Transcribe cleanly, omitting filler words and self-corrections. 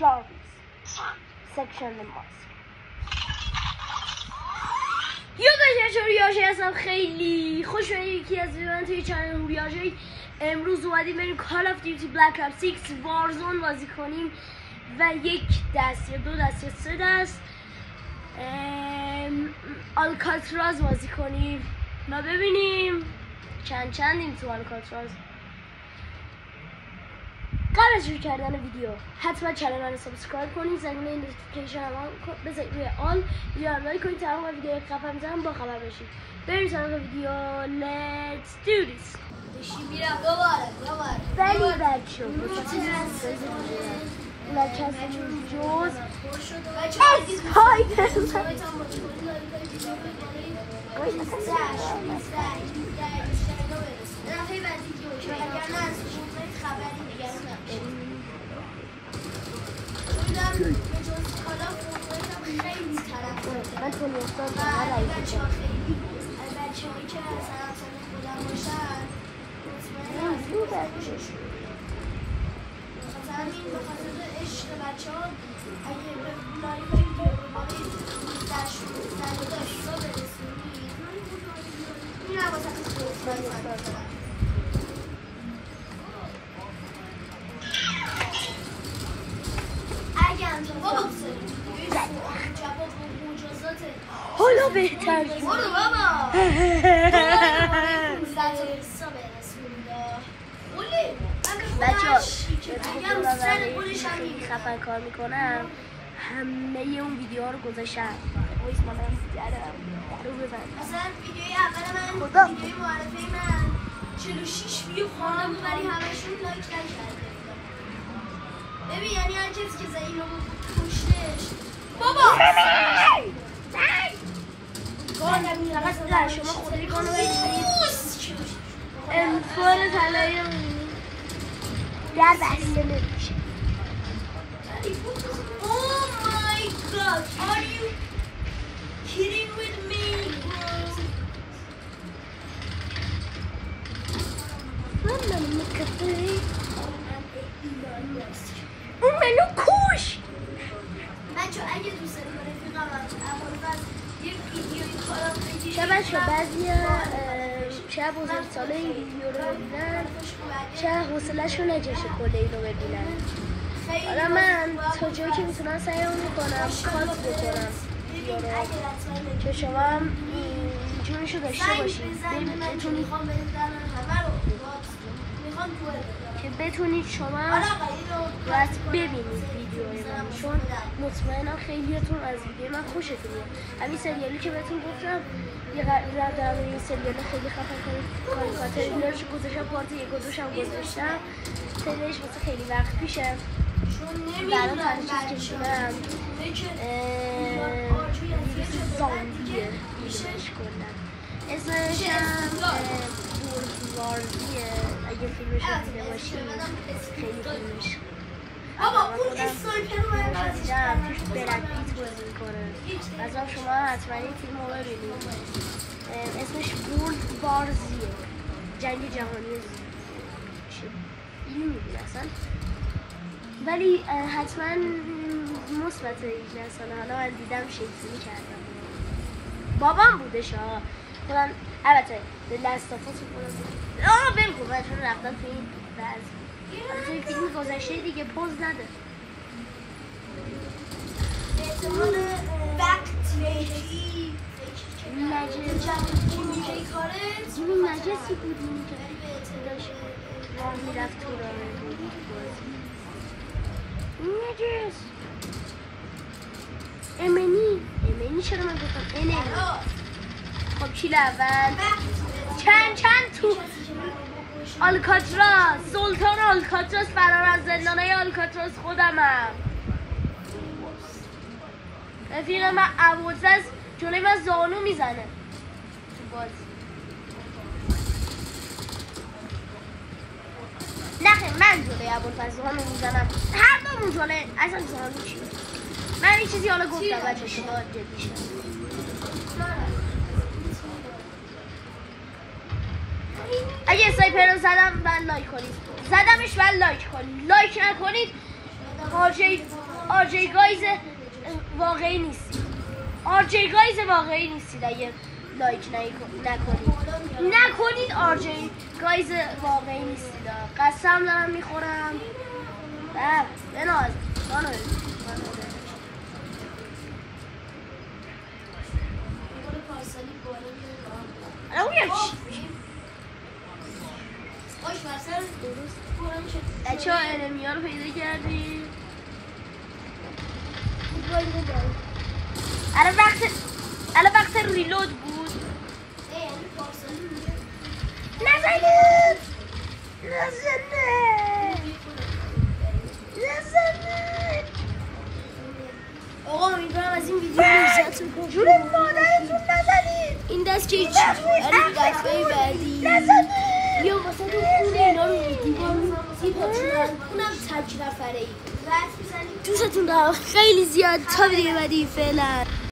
Jarvis section ماست. یادش هوریاژی هستم. خیلی خوش اومدید یکی از ویدیوهام توی کانال هوریاژی. امروز اومدیم بریم کال آف دیوتی بلک اپس 6 وارزون بازی کنیم و یک دست یا دو دست یا سه دست آلکاتراز بازی کنیم و ببینیم چندیم تو آلکاتراز. قبل از شروع کردن ویدیو حتما کانال رو سابسکرایب کنید، زنگوله نوتیفیکیشن هم بذارید روی آل، ویدیو رو لایک کنید تا وقتی ویدیو قبل میذارم با خبر بشید. بریم سراغ ویدیو. Let's do this. میرم دوباره ولی بچه‌ها لکه جز من تونی استاد بچه‌هایی که سلام خودم باشن به خاطر عشق بچه‌ها اگه به لایک ویدیو رو برای 15 رو برسونید این هم واسه اگه انجام جواب مجازاته حالا بهتر برو بابا 15 تا حساب بچه‌ها خیلی خفن کار میکنم. همه اون ویدیوها رو گذاشتم. وایس من رو بزن. مثلا ویدیوی اول من ویدیوی معرفه من 46 ویو خوردم ولی همشون لایک نکرده. ببین یعنی هر کسی که زنی رو پشتش بابا گانم میرم در شما خودی گانو بگیرید امتحان طلایی رو در بسته نمیشه. Oh my god, are you kidding with me, bro? من مکفری اون منو کش. بچه اگه دوست دارید رفیقم اول یک ویدیوی کارا بگیرید چه بچه بعضی چه بزرگساله این ویدیو رو ببینن چه حوصله‌شون نجاشه کل این رو ببینن. حالا من تا جایی که میتونم سعی میکنم کات بکنم ویدیو رو که شما هم جونشو داشته باشید که بتونید شما راحت ببینید ویدیوهای من، چون مطمئنم خیلیاتون از ویدیو من خوشتون میاد. همین سریالی که بهتون گفتم یه در این سریال خیلی خفن کاریکاتور اینا رو گذاشتم، پارت 1 و 2 هم گذاشتم. سریالش واسه خیلی وقت پیشه. برای تنها چیزی که شدم زامبیه بیشش کنم. اسمش هم بوروارزیه. اگه فیلمش رو دیده باشید خیلی فیلمش بابا اون اسنایپر رو من دیدم توش برد پیت بازی میکنه. مثلا شما حتما این فیلم رو ببینید. اسمش بوروارزیه. جنگ جهانی این میدین اصلا، ولی حتما مثبت 18 ساله. حالا من دیدم شیطونی کردم. بابام بودش ها. خودم البته لستافاس رو خودم بلکن من چون رفتم تو این بعض توی فیلم گذشته دیگه پوز نده. احتمال بکتری نجسی بود این که داشت راه میرفت تو راه نجس. امنی چرا من گفتم امنی؟ خب کیل اول چند تو آلکاتراز، سلطان آلکاتراز، فرار از زندانه آلکاتراز خودمم. رفیق من ابوالفضل جلوی من زانو میزنه تو بازی. نخیر من جلوی ابوالفضل زانو میزنم. هر دومون جلوی اصلا زانو چی؟ من این چیزی حالا گفتم بچه شما جدی شد. اگه اسنایپر رو زدم من لایک کنید، زدمش من لایک کنید، لایک نکنید حاجه آرجی گایز واقعی نیستی. آرجی گایز واقعی نیستید اگه لایک نکنید آرجی گایز واقعی نیستید. قسم دارم میخورم. بناز بچه ها انمی ها رو پیدا کردیم. الان وقت ریلود بود. نزنید آقا امیدوارم از این ویدیو لذت ببرید. جون مادرتون نزنید. این دست که هیچ ولی دفعه بعدی بیا واسه تو خونه اینا رو میدیم اونم تک نفره ای دوستتون دارم خیلی زیاد. تا ویدیو بعدی فعلا.